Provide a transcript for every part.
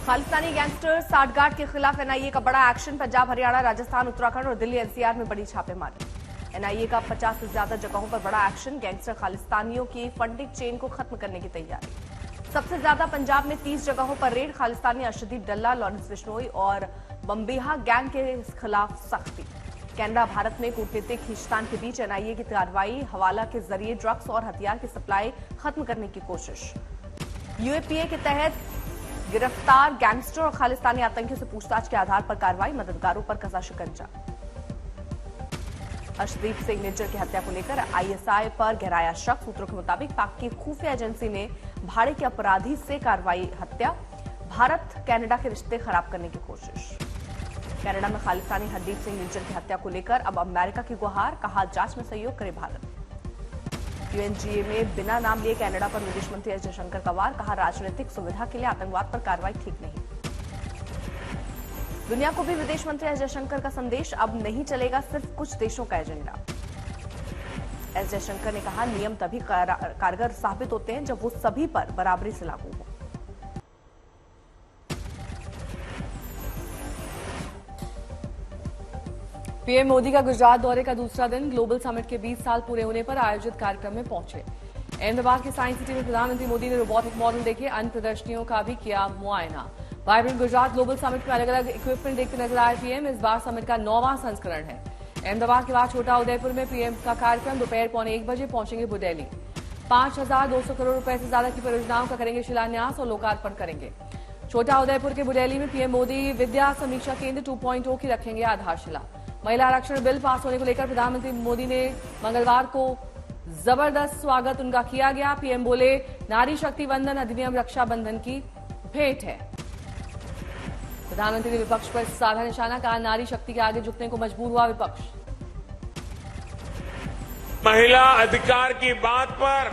Khalistani gangster साठगांठ के खिलाफ NIA का बड़ा एक्शन। पंजाब, हरियाणा, राजस्थान, उत्तराखंड और दिल्ली एनसीआर में बड़ी छापेमारी। एनआईए का 50 से ज्यादा जगहों पर बड़ा एक्शन। गैंगस्टर खालिस्तानियों की फंडिंग चेन को खत्म करने की तैयारी। सबसे ज्यादा पंजाब में 30 जगहों पर रेड। खालिस्तानी अर्शदीप डल्ला, लॉरेंस बिश्नोई और बम्बीहा गैंग के खिलाफ सख्ती। कनाडा, भारत में कूटनीतिक खींचतान के बीच एनआईए की कार्रवाई। हवाला के जरिए ड्रग्स और हथियार की सप्लाई खत्म करने की कोशिश। यूएपीए के तहत गिरफ्तार गैंगस्टर और खालिस्तानी आतंकियों से पूछताछ के आधार पर कार्रवाई। मददगारों पर कसा शिकंजा। अर्शदीप सिंह निज्जर की हत्या को लेकर आईएसआई पर गहराया शक। सूत्रों के मुताबिक पाक की खुफिया एजेंसी ने भाड़े के अपराधी से कार्रवाई हत्या। भारत कनाडा के रिश्ते खराब करने की कोशिश। कनाडा में खालिस्तानी हरदीप सिंह निज्जर की हत्या को लेकर अब अमेरिका की गुहार। कहा, जांच में सहयोग करे भारत। यूएनजीए में बिना नाम लिए कनाडा पर विदेश मंत्री एस जयशंकर का वार। कहा, राजनीतिक सुविधा के लिए आतंकवाद पर कार्रवाई ठीक नहीं। दुनिया को भी विदेश मंत्री एस जयशंकर का संदेश। अब नहीं चलेगा सिर्फ कुछ देशों का एजेंडा। एस जयशंकर ने कहा, नियम तभी कारगर साबित होते हैं जब वो सभी पर बराबरी से लागू हो। पीएम मोदी का गुजरात दौरे का दूसरा दिन। ग्लोबल समिट के 20 साल पूरे होने पर आयोजित कार्यक्रम में पहुंचे। अहमदाबाद के साइंस सिटी में प्रधानमंत्री मोदी ने रोबोटिक मॉडल देखे। अन्य प्रदर्शनियों का भी किया मुआयना। वाइब्रेंट गुजरात ग्लोबल समिट में अलग अलग इक्विपमेंट देखते नजर आए पीएम। इस बार समिट का 9वां संस्करण है। अहमदाबाद के बाद छोटा उदयपुर में पीएम का कार्यक्रम। दोपहर 1:45 बजे पहुंचेंगे बुडेली। 5,200 करोड़ रुपए से ज्यादा की परियोजनाओं का करेंगे शिलान्यास और लोकार्पण करेंगे। छोटा उदयपुर के बुडेली में पीएम मोदी विद्या समीक्षा केंद्र 2.0 की रखेंगे आधारशिला। महिला आरक्षण बिल पास होने को लेकर प्रधानमंत्री मोदी ने मंगलवार को जबरदस्त स्वागत उनका किया गया। पीएम बोले, नारी शक्ति वंदन अधिनियम रक्षाबंधन की भेंट है। प्रधानमंत्री ने विपक्ष पर साधा निशाना। कहा, नारी शक्ति के आगे झुकने को मजबूर हुआ विपक्ष। महिला अधिकार की बात पर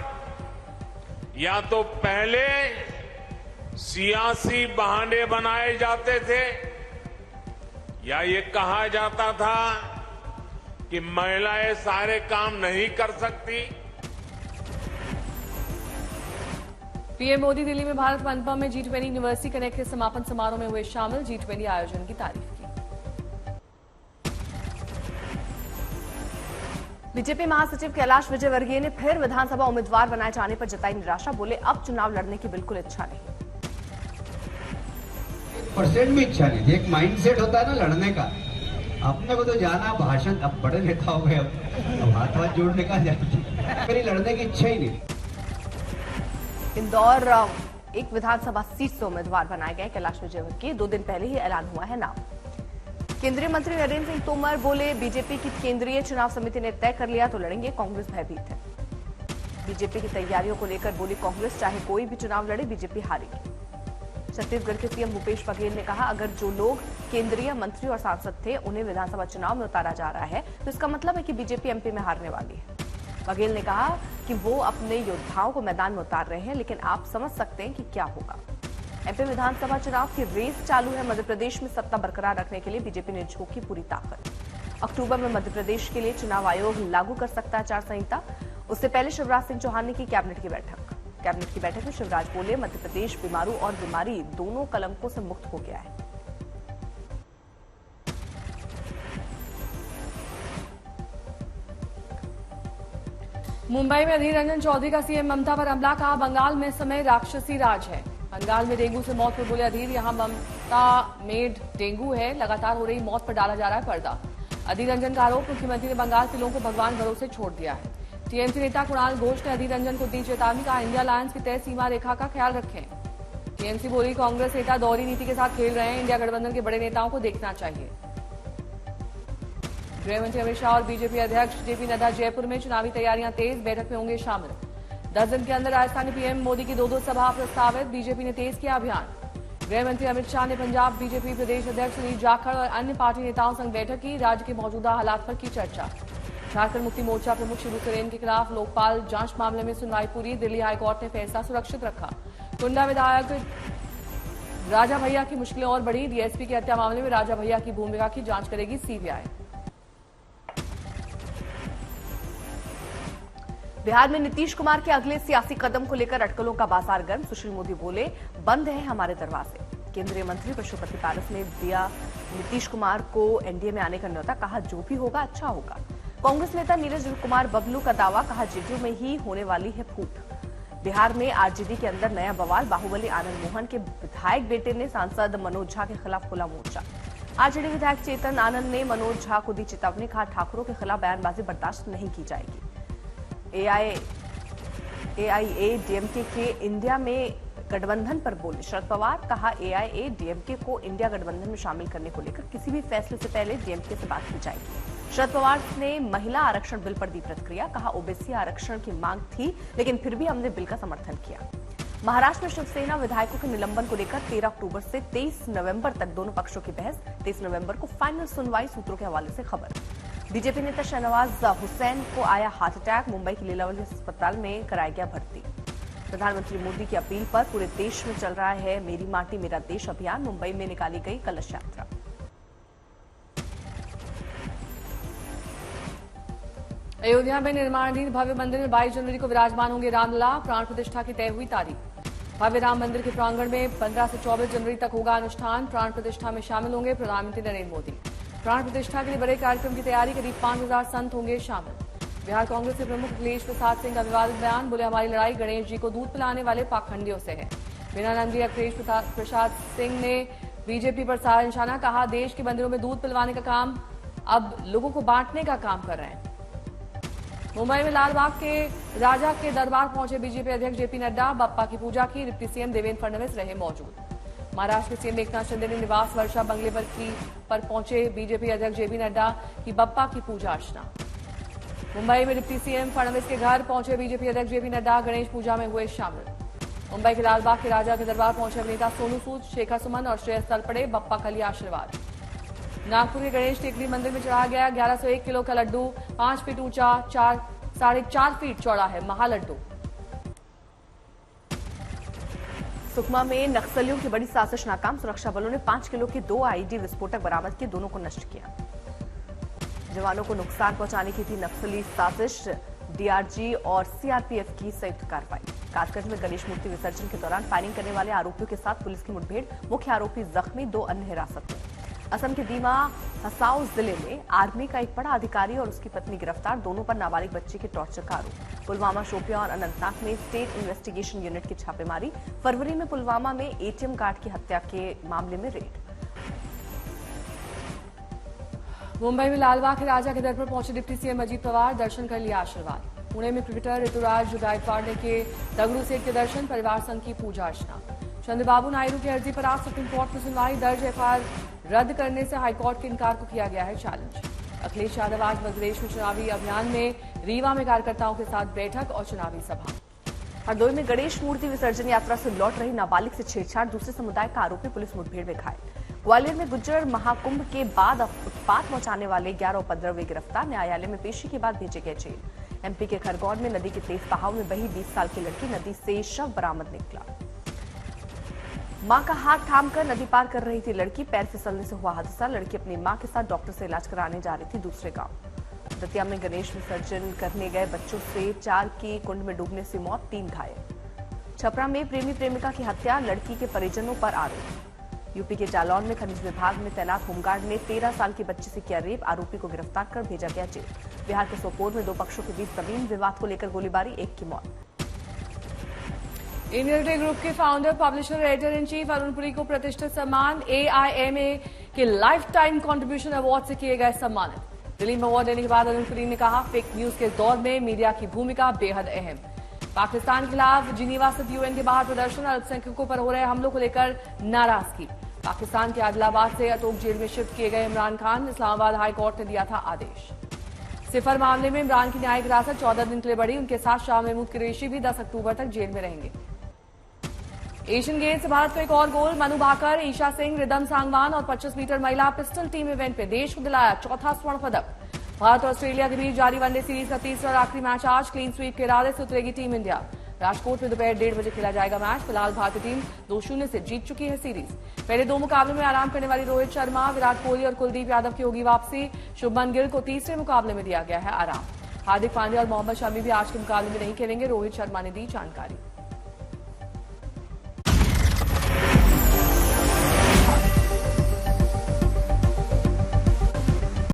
या तो पहले सियासी बहाने बनाए जाते थे या ये कहा जाता था कि महिलाएं सारे काम नहीं कर सकती। पीएम मोदी दिल्ली में भारत मंडपम में G20 यूनिवर्सिटी कनेक्ट के समापन समारोह में हुए शामिल। G20 आयोजन की तारीफ की। बीजेपी महासचिव कैलाश विजयवर्गीय ने फिर विधानसभा उम्मीदवार बनाए जाने पर जताई निराशा। बोले, अब चुनाव लड़ने की बिल्कुल इच्छा नहीं। परसेंट भी इच्छा नहीं थी। एक माइंडसेट होता है ना लड़ने का। अपने को तो जाना भाषण, अब बड़े नेता हो गए, अब हाथ जोड़ने का जाती, मेरी लड़ने की इच्छा ही नहीं। इंदौर एक विधानसभा सीट से उम्मीदवार बनाए गए कैलाश विजयवर्गीय। 2 दिन पहले ही ऐलान हुआ है नाम। केंद्रीय मंत्री नरेंद्र सिंह तोमर बोले, बीजेपी की केंद्रीय चुनाव समिति ने तय कर लिया तो लड़ेंगे। कांग्रेस भयभीत है। बीजेपी की तैयारियों को लेकर बोली कांग्रेस, चाहे कोई भी चुनाव लड़े बीजेपी हारेगी। छत्तीसगढ़ के सीएम भूपेश बघेल ने कहा, अगर जो लोग केंद्रीय मंत्री और सांसद थे उन्हें विधानसभा चुनाव में उतारा जा रहा है तो इसका मतलब है कि बीजेपी एमपी में हारने वाली है। बघेल ने कहा कि वो अपने योद्धाओं को मैदान में उतार रहे हैं, लेकिन आप समझ सकते हैं कि क्या होगा। एमपी विधानसभा चुनाव की रेस चालू है। मध्य प्रदेश में सत्ता बरकरार रखने के लिए बीजेपी ने झोंकी पूरी ताकत। अक्टूबर में मध्य प्रदेश के लिए चुनाव आयोग लागू कर सकता है आचार संहिता। उससे पहले शिवराज सिंह चौहान ने की कैबिनेट की बैठक। कैबिनेट की बैठक में शिवराज बोले, मध्य प्रदेश बीमारू और बीमारी दोनों कलंकों से मुक्त हो गया है। मुंबई में अधीर रंजन चौधरी का सीएम ममता पर हमला। कहा, बंगाल में समय राक्षसी राज है। बंगाल में डेंगू से मौत पर बोले अधीर, यहां ममता मेड डेंगू है। लगातार हो रही मौत पर डाला जा रहा है पर्दा। अधीर रंजन का आरोप, मुख्यमंत्री ने बंगाल के लोगों को भगवान भरोसे छोड़ दिया है। टीएमसी नेता कुणाल घोष ने अधीर रंजन को दी चेतावनी। कहा, इंडिया अलायंस की तय सीमा रेखा का ख्याल रखें। टीएमसी बोली, कांग्रेस नेता दोहरी नीति के साथ खेल रहे हैं। इंडिया गठबंधन के बड़े नेताओं को देखना चाहिए। गृहमंत्री अमित शाह और बीजेपी अध्यक्ष जेपी नड्डा जयपुर में। चुनावी तैयारियां तेज, बैठक में होंगे शामिल। 10 दिन के अंदर राजस्थानी पीएम मोदी की 2 सभा प्रस्तावित। बीजेपी ने तेज किया अभियान। गृहमंत्री अमित शाह ने पंजाब बीजेपी प्रदेश अध्यक्ष सुनील जाखड़ और अन्य पार्टी नेताओं संग बैठक की। राज्य के मौजूदा हालात पर की चर्चा। झारखंड मुक्ति मोर्चा प्रमुख शिबू सोरेन के खिलाफ लोकपाल जांच मामले में सुनवाई पूरी। दिल्ली हाईकोर्ट ने फैसला सुरक्षित रखा। कुंडा विधायक राजा भैया की मुश्किलें और बढ़ी। डीएसपी की हत्या मामले में राजा भैया की भूमिका की जांच करेगी सीबीआई। बिहार में नीतीश कुमार के अगले सियासी कदम को लेकर अटकलों का बाजार गर्म। सुशील मोदी बोले, बंद है हमारे दरवाजे। केंद्रीय मंत्री पशुपति पारस ने दिया नीतीश कुमार को एनडीए में आने का न्योता, कहा जो भी होगा अच्छा होगा। कांग्रेस नेता नीरज कुमार बबलू का दावा, कहा जेडीयू में ही होने वाली है फूट। बिहार में आरजेडी के अंदर नया बवाल, बाहुबली आनंद मोहन के विधायक बेटे ने सांसद मनोज झा के खिलाफ खोला मोर्चा। आरजेडी विधायक चेतन आनंद ने मनोज झा को दी चेतावनी, कहा ठाकुरों के खिलाफ बयानबाजी बर्दाश्त नहीं की जाएगी। एआईएडीएमके के इंडिया में गठबंधन पर बोले शरद पवार, कहा एआईएडीएमके को इंडिया गठबंधन में शामिल करने को लेकर किसी भी फैसले से पहले डीएमके से बात की जाएगी। शरद पवार ने महिला आरक्षण बिल पर दी प्रतिक्रिया, कहा ओबीसी आरक्षण की मांग थी लेकिन फिर भी हमने बिल का समर्थन किया। महाराष्ट्र में शिवसेना विधायकों के निलंबन को लेकर 13 अक्टूबर से 23 नवंबर तक दोनों पक्षों की बहस। 23 नवंबर को फाइनल सुनवाई, सूत्रों के हवाले से खबर। बीजेपी नेता शहनवाज हुसैन को आया हार्ट अटैक, मुंबई के लीलावती अस्पताल में कराया गया भर्ती। प्रधानमंत्री मोदी की अपील पर पूरे देश में चल रहा है मेरी माटी मेरा देश अभियान, मुंबई में निकाली गई कलश यात्रा। अयोध्या में निर्माणाधीन भव्य मंदिर में 22 जनवरी को विराजमान होंगे रामलला, प्राण प्रतिष्ठा की तय हुई तारीख। भव्य राम मंदिर के प्रांगण में 15 से 24 जनवरी तक होगा अनुष्ठान। प्राण प्रतिष्ठा में शामिल होंगे प्रधानमंत्री नरेंद्र मोदी। प्राण प्रतिष्ठा के लिए बड़े कार्यक्रम की तैयारी, करीब 5000 संत होंगे शामिल। बिहार कांग्रेस के प्रमुख अखिलेश प्रसाद सिंह का विवादित बयान, बोले हमारी लड़ाई गणेश जी को दूध पिलाने वाले पाखंडियों से है। बिना नंदी अखिलेश प्रसाद सिंह ने बीजेपी पर साधा निशाना, कहा देश के मंदिरों में दूध पिलवाने का काम अब लोगों को बांटने का काम कर रहे हैं। मुंबई में लालबाग के राजा के दरबार पहुंचे बीजेपी अध्यक्ष जेपी नड्डा, बप्पा की पूजा की। डिप्टी सीएम देवेंद्र फडणवीस रहे मौजूद। महाराष्ट्र के सीएम एकनाथ शिंदे ने निवास वर्षा बंगले पर पहुंचे बीजेपी अध्यक्ष जेपी नड्डा की बप्पा की पूजा अर्चना। मुंबई में डिप्टी सीएम फडणवीस के घर पहुंचे बीजेपी अध्यक्ष जेपी नड्डा, गणेश पूजा में हुए शामिल। मुंबई के लालबाग के राजा के दरबार पहुंचे अभिनेता सोनू सूद, शेखर सुमन और श्रेयस तलपड़े, बप्पा का लिया आशीर्वाद। नागपुर के गणेश टेकरी मंदिर में चढ़ाया गया 1101 किलो का लड्डू, 5 फीट ऊंचा, 4.5 फीट चौड़ा है महालड्डू। सुकमा में नक्सलियों की बड़ी साजिश नाकाम, सुरक्षा बलों ने 5 किलो के 2 आईडी विस्फोटक बरामद किए, दोनों को नष्ट किया। जवानों को नुकसान पहुंचाने की थी नक्सली साजिश, डीआरजी और सीआरपीएफ की संयुक्त कार्रवाई। कासगंज में गणेश मूर्ति विसर्जन के दौरान फायरिंग करने वाले आरोपियों के साथ पुलिस की मुठभेड़, मुख्य आरोपी जख्मी, 2 अन्य हिरासत में। असम के दीमा हसाओ जिले में आर्मी का एक बड़ा अधिकारी और उसकी पत्नी गिरफ्तार, दोनों पर नाबालिग बच्चे के टॉर्चर का आरोप। पुलवामा, शोपियां और अनंतनाग में स्टेट इन्वेस्टिगेशन यूनिट की छापेमारी। फरवरी में पुलवामा में एटीएम गार्ड की हत्या के मामले में रेड। मुंबई में लालबाग के राजा के दर पर पहुंचे डिप्टी सीएम अजीत पवार, दर्शन कर लिया आशीर्वाद। पुणे में क्रिकेटर ऋतुराज गायकवाड़ ने के दगड़ू सेठ के दर्शन, परिवार संघ की पूजा अर्चना। चंद्रबाबू नायडू की अर्जी पर आज सुप्रीम कोर्ट में सुनवाई, दर्ज एफआईआर रद्द करने से हाईकोर्ट के इनकार को किया गया है चैलेंज। अखिलेश यादव आज मध्य प्रदेश में चुनावी अभियान में रीवा में कार्यकर्ताओं के साथ बैठक और चुनावी सभा। हरदोई में गणेश मूर्ति विसर्जन यात्रा से लौट रही नाबालिग से छेड़छाड़, दूसरे समुदाय का आरोपी पुलिस मुठभेड़ में घायल। ग्वालियर में गुज्जर महाकुंभ के बाद उत्पात मचाने वाले 11 उपद्रवी गिरफ्तार, न्यायालय में पेशी के बाद भेजे गए जेल। एमपी के खरगोन में नदी के तेज बहाव में बही 20 साल की लड़की, नदी से शव बरामद निकला। मां का हाथ थामकर नदी पार कर रही थी लड़की, पैर फिसलने से हुआ हादसा। लड़की अपनी मां के साथ डॉक्टर से इलाज कराने जा रही थी दूसरे गांव। दतिया में गणेश विसर्जन करने गए बच्चों से 4 की कुंड में डूबने से मौत, 3 घायल। छपरा में प्रेमी प्रेमिका की हत्या, लड़की के परिजनों पर आरोप। यूपी के जालौन में खनिज विभाग में तैनात होमगार्ड ने 13 साल की बच्ची से किया रेप, आरोपी को गिरफ्तार कर भेजा गया जेल। बिहार के सोपोर में 2 पक्षों के बीच जमीन विवाद को लेकर गोलीबारी, 1 की मौत। इंडियन ग्रुप के founder, publisher, editor in chief Arun Puri को प्रतिष्ठित सम्मान AIMA के लाइफ टाइम कंट्रीब्यूशन अवार्ड से किए गए सम्मानित। दिल्ली में अवार्ड देने के बाद अरुण पुरी ने कहा, फेक न्यूज के दौर में मीडिया की भूमिका बेहद अहम। पाकिस्तान के खिलाफ जिनीवा स्थित यूएन के बाहर प्रदर्शन, अल्पसंख्यकों पर हो रहे हमलों को लेकर नाराजगी। पाकिस्तान के आदिलाबाद से अतोक जेल में शिफ्ट किए गए इमरान खान, इस्लामाबाद हाई कोर्ट ने दिया था आदेश। सिफर मामले में इमरान की न्यायिक हिरासत 14 दिन के लिए बढ़ी, उनके साथ शाह महमूद कुरैशी भी 10 अक्टूबर तक जेल में रहेंगे। एशियन गेम्स से भारत को एक और गोल, मनु भाकर, ईशा सिंह, रिदम सांगवान और 25 मीटर महिला पिस्टल टीम इवेंट में देश को दिलाया चौथा स्वर्ण पदक। भारत और ऑस्ट्रेलिया के बीच जारी वनडे सीरीज का तीसरा और आखिरी मैच आज, क्लीन स्वीप के इरादे से उतरेगी टीम इंडिया। राजकोट में दोपहर 1:30 बजे खेला जाएगा मैच। फिलहाल भारतीय टीम 2-0 से जीत चुकी है सीरीज। पहले 2 मुकाबलों में आराम करने वाली रोहित शर्मा, विराट कोहली और कुलदीप यादव की होगी वापसी। शुभमन गिल को तीसरे मुकाबले में दिया गया है आराम। हार्दिक पांड्या और मोहम्मद शमी भी आज के मुकाबले में नहीं खेलेंगे, रोहित शर्मा ने दी जानकारी।